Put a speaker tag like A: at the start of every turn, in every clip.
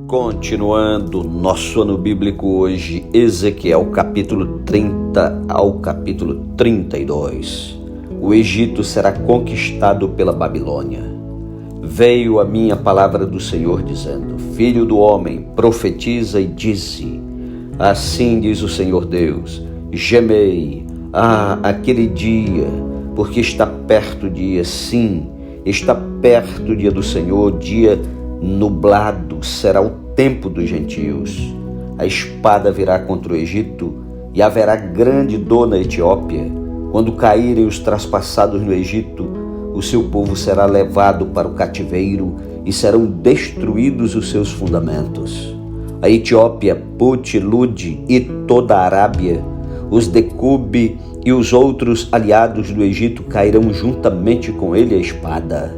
A: Continuando nosso ano bíblico hoje, Ezequiel capítulo 30 ao capítulo 32. O Egito será conquistado pela Babilônia. Veio a minha palavra do Senhor dizendo: Filho do homem, profetiza e dize: Assim diz o Senhor Deus, gemei, aquele dia, porque está perto o dia, sim, está perto o dia do Senhor, dia nublado será o tempo dos gentios. A espada virá contra o Egito e haverá grande dor na Etiópia. Quando caírem os traspassados no Egito, o seu povo será levado para o cativeiro e serão destruídos os seus fundamentos. A Etiópia, Put, Lud e toda a Arábia, os de Cube e os outros aliados do Egito cairão juntamente com ele a espada.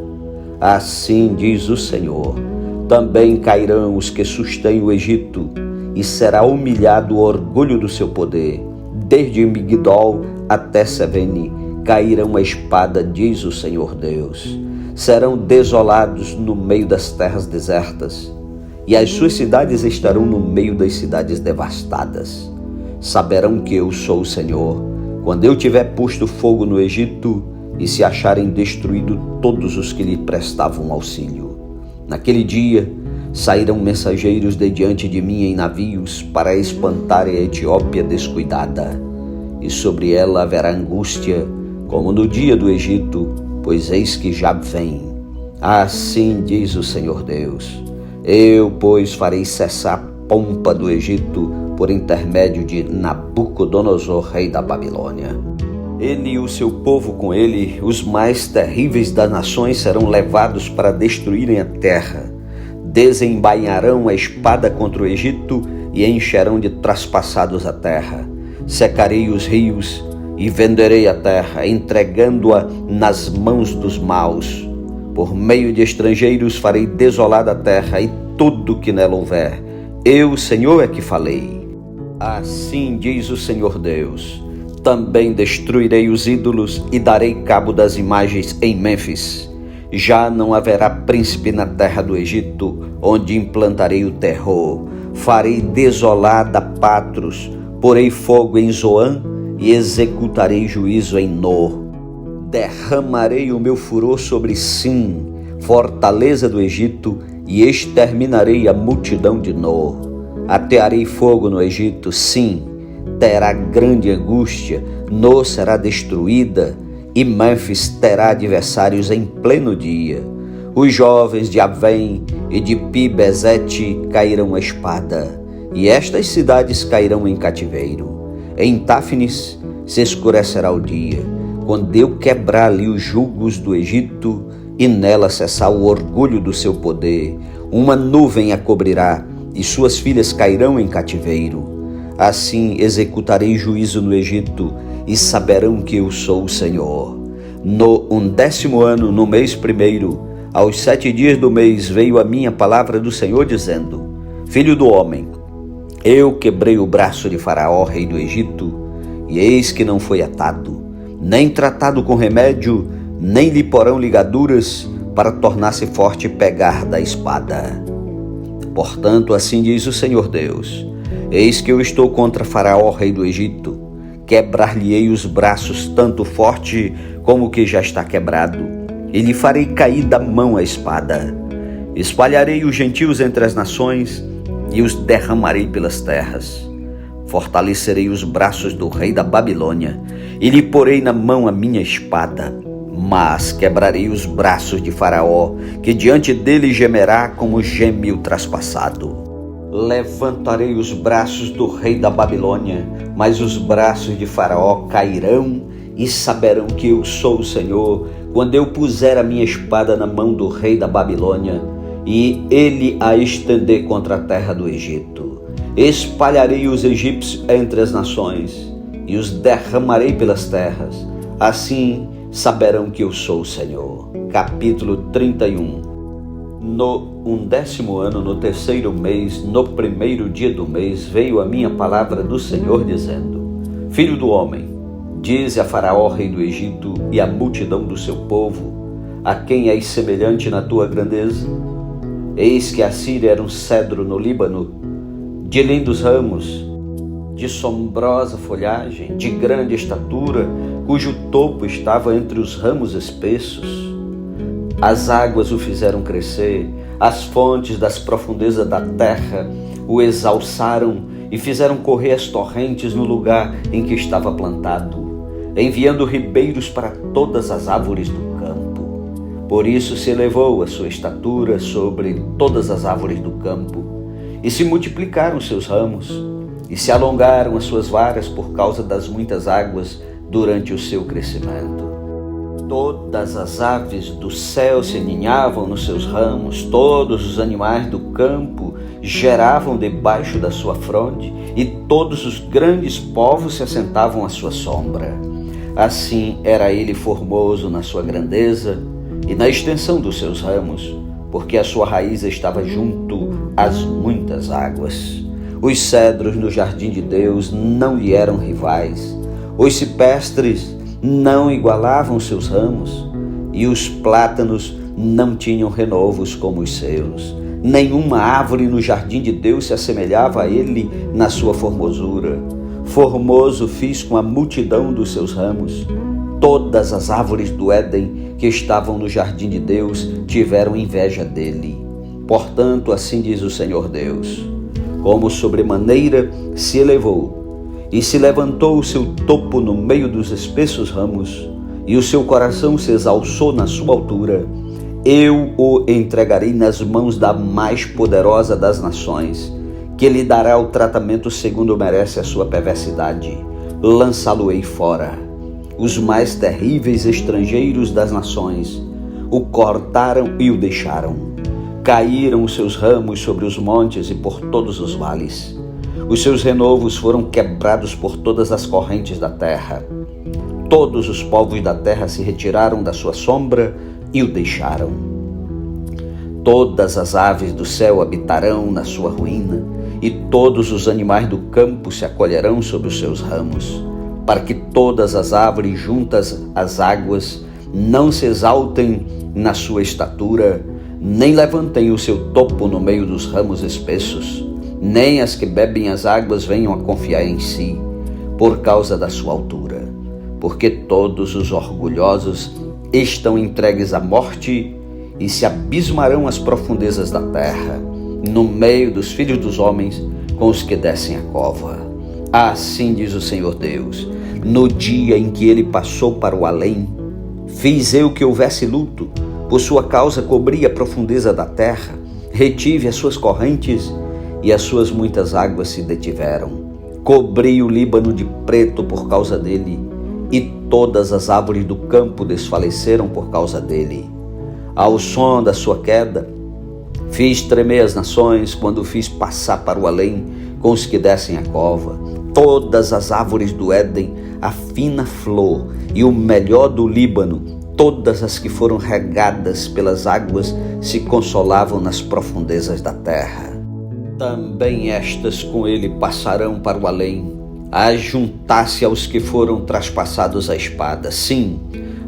A: Assim diz o Senhor: também cairão os que sustêm o Egito, e será humilhado o orgulho do seu poder. Desde Migdol até Sevene cairão a espada, diz o Senhor Deus. Serão desolados no meio das terras desertas, e as suas cidades estarão no meio das cidades devastadas. Saberão que eu sou o Senhor, quando eu tiver posto fogo no Egito, e se acharem destruídos todos os que lhe prestavam auxílio. Naquele dia sairão mensageiros de diante de mim em navios para espantarem a Etiópia descuidada, e sobre ela haverá angústia, como no dia do Egito, pois eis que já vem. Assim diz o Senhor Deus: eu, pois, farei cessar a pompa do Egito por intermédio de Nabucodonosor, rei da Babilônia. Ele e o seu povo com ele, os mais terríveis das nações, serão levados para destruírem a terra. Desembainharão a espada contra o Egito e encherão de traspassados a terra. Secarei os rios e venderei a terra, entregando-a nas mãos dos maus. Por meio de estrangeiros farei desolada a terra e tudo que nela houver. Eu, Senhor, é que falei. Assim diz o Senhor Deus: também destruirei os ídolos e darei cabo das imagens em Mênfis. Já não haverá príncipe na terra do Egito, onde implantarei o terror. Farei desolada Patros, porei fogo em Zoan e executarei juízo em No. Derramarei o meu furor sobre Sim, fortaleza do Egito, e exterminarei a multidão de No. Atearei fogo no Egito, sim, terá grande angústia, No será destruída, e Mênfis terá adversários em pleno dia. Os jovens de Avém e de Pi-Besete cairão a espada, e estas cidades cairão em cativeiro. Em Táfnis se escurecerá o dia, quando eu quebrar ali os jugos do Egito, e nela cessar o orgulho do seu poder. Uma nuvem a cobrirá, e suas filhas cairão em cativeiro. Assim executarei juízo no Egito, e saberão que eu sou o Senhor. No 11º ano, no mês primeiro, aos 7 dias do mês, veio a minha palavra do Senhor dizendo: Filho do homem, eu quebrei o braço de Faraó, rei do Egito, e eis que não foi atado, nem tratado com remédio, nem lhe porão ligaduras, para tornar-se forte e pegar da espada. Portanto, assim diz o Senhor Deus: eis que eu estou contra Faraó, rei do Egito. Quebrar-lhe-ei os braços tanto forte como o que já está quebrado, e lhe farei cair da mão a espada. Espalharei os gentios entre as nações e os derramarei pelas terras. Fortalecerei os braços do rei da Babilônia e lhe porei na mão a minha espada. Mas quebrarei os braços de Faraó, que diante dele gemerá como geme o traspassado. Levantarei os braços do rei da Babilônia, mas os braços de Faraó cairão, e saberão que eu sou o Senhor, quando eu puser a minha espada na mão do rei da Babilônia, e ele a estender contra a terra do Egito. Espalharei os egípcios entre as nações, e os derramarei pelas terras. Assim saberão que eu sou o Senhor. Capítulo 31. No 11º ano, no 3º mês, no 1º dia do mês, veio a minha palavra do Senhor dizendo: Filho do homem, dize a Faraó, rei do Egito, e à multidão do seu povo: a quem és semelhante na tua grandeza? Eis que a Síria era um cedro no Líbano, de lindos ramos, de sombrosa folhagem, de grande estatura, cujo topo estava entre os ramos espessos. As águas o fizeram crescer, as fontes das profundezas da terra o exalçaram e fizeram correr as torrentes no lugar em que estava plantado, enviando ribeiros para todas as árvores do campo. Por isso se elevou a sua estatura sobre todas as árvores do campo, e se multiplicaram seus ramos, e se alongaram as suas varas por causa das muitas águas durante o seu crescimento. Todas as aves do céu se ninhavam nos seus ramos, todos os animais do campo geravam debaixo da sua fronde, e todos os grandes povos se assentavam à sua sombra. Assim era ele formoso na sua grandeza e na extensão dos seus ramos, porque a sua raiz estava junto às muitas águas. Os cedros no jardim de Deus não lhe eram rivais, os ciprestes não igualavam seus ramos, e os plátanos não tinham renovos como os seus. Nenhuma árvore no jardim de Deus se assemelhava a ele na sua formosura. Formoso fiz com a multidão dos seus ramos. Todas as árvores do Éden que estavam no jardim de Deus tiveram inveja dele. Portanto, assim diz o Senhor Deus: como sobremaneira se elevou, e se levantou o seu topo no meio dos espessos ramos, e o seu coração se exalçou na sua altura, eu o entregarei nas mãos da mais poderosa das nações, que lhe dará o tratamento segundo merece a sua perversidade. Lançá-lo-ei fora. Os mais terríveis estrangeiros das nações o cortaram e o deixaram. Caíram os seus ramos sobre os montes e por todos os vales. Os seus renovos foram quebrados por todas as correntes da terra. Todos os povos da terra se retiraram da sua sombra e o deixaram. Todas as aves do céu habitarão na sua ruína, e todos os animais do campo se acolherão sob os seus ramos, para que todas as árvores juntas às águas não se exaltem na sua estatura, nem levantem o seu topo no meio dos ramos espessos, nem as que bebem as águas venham a confiar em si, por causa da sua altura. Porque todos os orgulhosos estão entregues à morte e se abismarão às profundezas da terra, no meio dos filhos dos homens, com os que descem a cova. Assim diz o Senhor Deus: no dia em que ele passou para o além, fiz eu que houvesse luto, por sua causa cobri a profundeza da terra, retive as suas correntes, e as suas muitas águas se detiveram. Cobri o Líbano de preto por causa dele, e todas as árvores do campo desfaleceram por causa dele. Ao som da sua queda, fiz tremer as nações quando fiz passar para o além com os que descem a cova. Todas as árvores do Éden, a fina flor e o melhor do Líbano, todas as que foram regadas pelas águas, se consolavam nas profundezas da terra. Também estas com ele passarão para o além, a juntar-se aos que foram traspassados à espada, sim,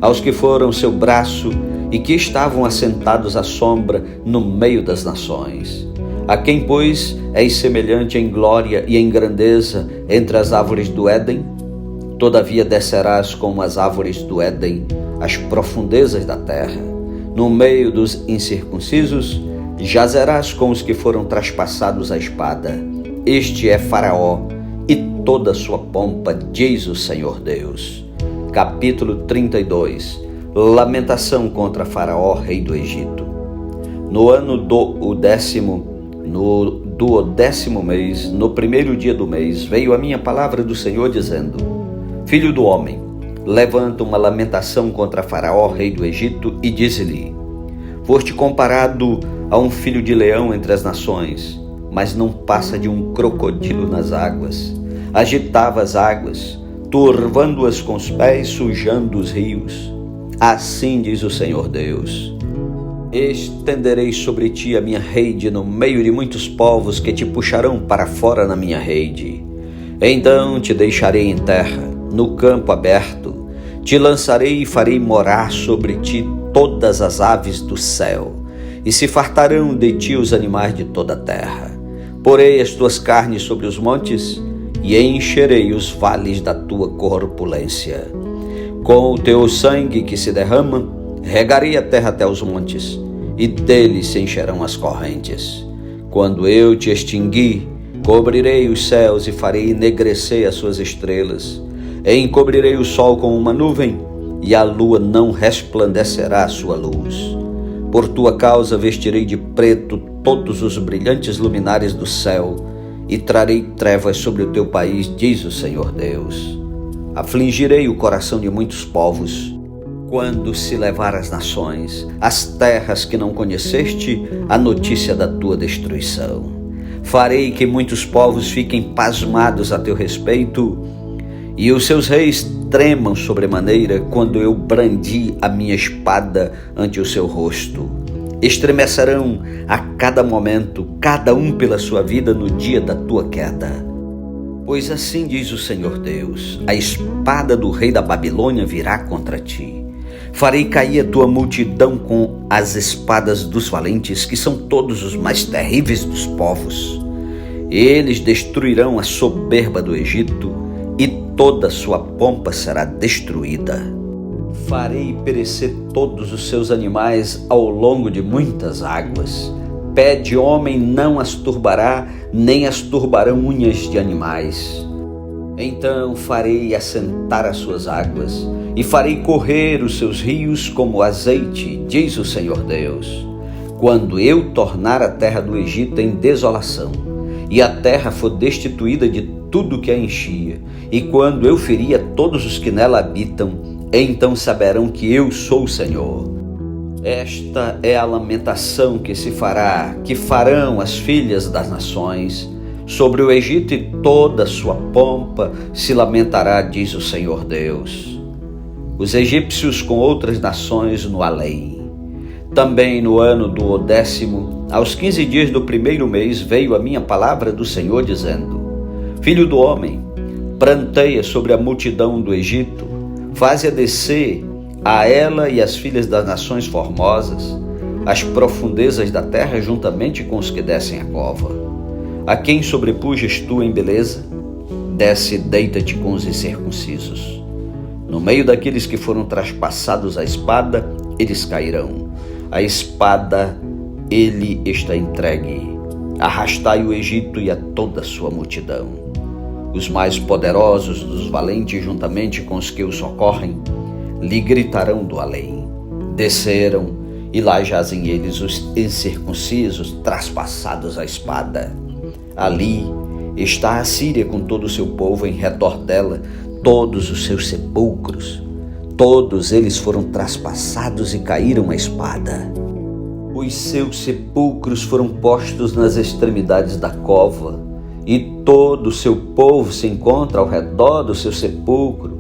A: aos que foram seu braço e que estavam assentados à sombra no meio das nações. A quem, pois, és semelhante em glória e em grandeza entre as árvores do Éden? Todavia descerás como as árvores do Éden às profundezas da terra. No meio dos incircuncisos, jazerás com os que foram traspassados à espada. Este é Faraó e toda a sua pompa, diz o Senhor Deus. Capítulo 32. Lamentação contra Faraó, rei do Egito. No ano do décimo mês, no primeiro dia do mês, veio a minha palavra do Senhor dizendo: Filho do homem, levanta uma lamentação contra Faraó, rei do Egito, e dize-lhe: Foste comparado a um filho de leão entre as nações, mas não passa de um crocodilo nas águas. Agitava as águas, turvando-as com os pés, sujando os rios. Assim diz o Senhor Deus: Estenderei sobre ti a minha rede no meio de muitos povos que te puxarão para fora na minha rede. Então te deixarei em terra, no campo aberto, te lançarei e farei morar sobre ti todas as aves do céu, e se fartarão de ti os animais de toda a terra. Porei as tuas carnes sobre os montes, e encherei os vales da tua corpulência. Com o teu sangue que se derrama, regarei a terra até os montes, e deles se encherão as correntes. Quando eu te extingui, cobrirei os céus e farei enegrecer as suas estrelas. Encobrirei o sol com uma nuvem, e a lua não resplandecerá a sua luz. Por tua causa vestirei de preto todos os brilhantes luminares do céu, e trarei trevas sobre o teu país, diz o Senhor Deus. Afligirei o coração de muitos povos, quando se levar as nações, as terras que não conheceste, a notícia da tua destruição. Farei que muitos povos fiquem pasmados a teu respeito, e os seus reis tremam sobremaneira quando eu brandi a minha espada ante o seu rosto. Estremecerão a cada momento, cada um pela sua vida no dia da tua queda. Pois assim diz o Senhor Deus: a espada do rei da Babilônia virá contra ti. Farei cair a tua multidão com as espadas dos valentes, que são todos os mais terríveis dos povos. Eles destruirão a soberba do Egito, e toda a sua pompa será destruída. Farei perecer todos os seus animais ao longo de muitas águas. Pé de homem não as turbará, nem as turbarão unhas de animais. Então farei assentar as suas águas, e farei correr os seus rios como azeite, diz o Senhor Deus. Quando eu tornar a terra do Egito em desolação, e a terra for destituída de tudo que a enchia, e quando eu ferir a todos os que nela habitam, então saberão que eu sou o Senhor. Esta é a lamentação que se fará, que farão as filhas das nações. Sobre o Egito e toda a sua pompa se lamentará, diz o Senhor Deus. Os egípcios com outras nações no além. Também no ano do 10º, aos 15 dias do 1º mês, veio a minha palavra do Senhor dizendo: Filho do homem, pranteia sobre a multidão do Egito, faze-a descer a ela e as filhas das nações formosas, as profundezas da terra juntamente com os que descem a cova. A quem sobrepujas tu em beleza? Desce e deita-te com os incircuncisos. No meio daqueles que foram traspassados à espada, eles cairão. A espada, ele está entregue. Arrastai o Egito e a toda a sua multidão. Os mais poderosos dos valentes, juntamente com os que o socorrem, lhe gritarão do além. Desceram, e lá jazem eles os incircuncisos, traspassados à espada. Ali está a Síria com todo o seu povo, em redor dela todos os seus sepulcros. Todos eles foram traspassados e caíram à espada. Os seus sepulcros foram postos nas extremidades da cova, e todo o seu povo se encontra ao redor do seu sepulcro.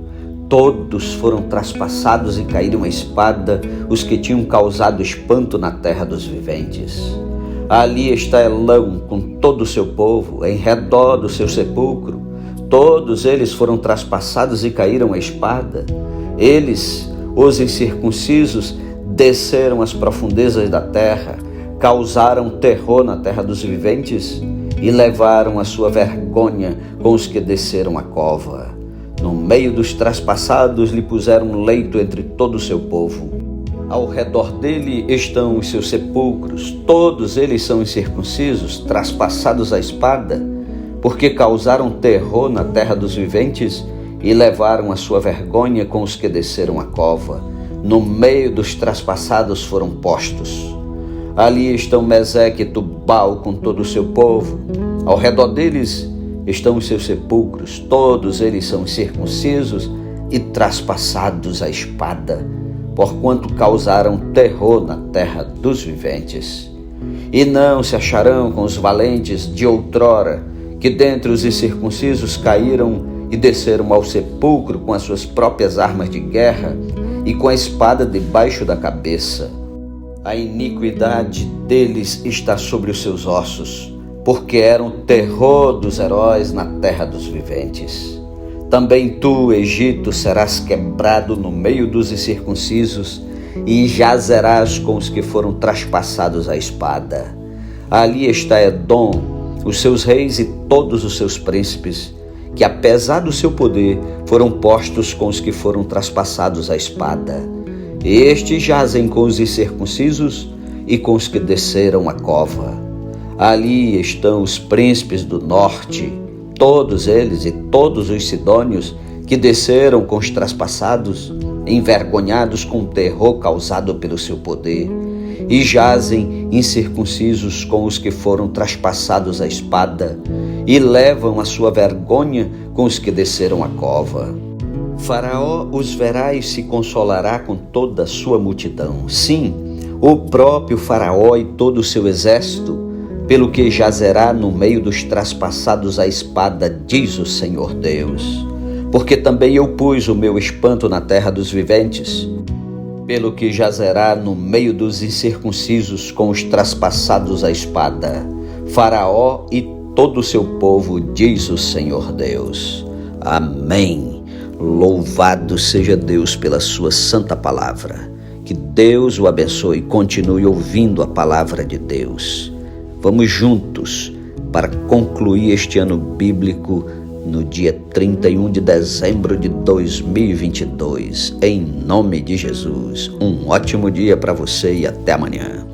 A: Todos foram traspassados e caíram à espada, os que tinham causado espanto na terra dos viventes. Ali está Elão com todo o seu povo, em redor do seu sepulcro. Todos eles foram traspassados e caíram à espada. Eles, os incircuncisos, desceram às profundezas da terra, causaram terror na terra dos viventes e levaram a sua vergonha com os que desceram a cova. No meio dos traspassados lhe puseram um leito entre todo o seu povo. Ao redor dele estão os seus sepulcros, todos eles são incircuncisos, traspassados à espada, porque causaram terror na terra dos viventes e levaram a sua vergonha com os que desceram a cova. No meio dos traspassados foram postos. Ali estão Meseque e Tubal com todo o seu povo. Ao redor deles estão os seus sepulcros, todos eles são incircuncisos e traspassados à espada, porquanto causaram terror na terra dos viventes. E não se acharão com os valentes de outrora, que dentre os incircuncisos caíram e desceram ao sepulcro com as suas próprias armas de guerra e com a espada debaixo da cabeça. A iniquidade deles está sobre os seus ossos, porque eram terror dos heróis na terra dos viventes. Também tu, Egito, serás quebrado no meio dos incircuncisos, e jazerás com os que foram traspassados à espada. Ali está Edom, os seus reis e todos os seus príncipes, que apesar do seu poder foram postos com os que foram traspassados à espada. Estes jazem com os incircuncisos e com os que desceram a cova. Ali estão os príncipes do norte, todos eles e todos os sidônios que desceram com os traspassados, envergonhados com o terror causado pelo seu poder, e jazem incircuncisos com os que foram traspassados à espada, e levam a sua vergonha com os que desceram a cova. Faraó os verá e se consolará com toda a sua multidão. Sim, o próprio Faraó e todo o seu exército, pelo que jazerá no meio dos traspassados à espada, diz o Senhor Deus. Porque também eu pus o meu espanto na terra dos viventes, pelo que jazerá no meio dos incircuncisos com os traspassados à espada, Faraó e todo o seu povo, diz o Senhor Deus. Amém. Louvado seja Deus pela sua santa palavra. Que Deus o abençoe e continue ouvindo a palavra de Deus. Vamos juntos para concluir este ano bíblico no dia 31 de dezembro de 2022. Em nome de Jesus. Um ótimo dia para você e até amanhã.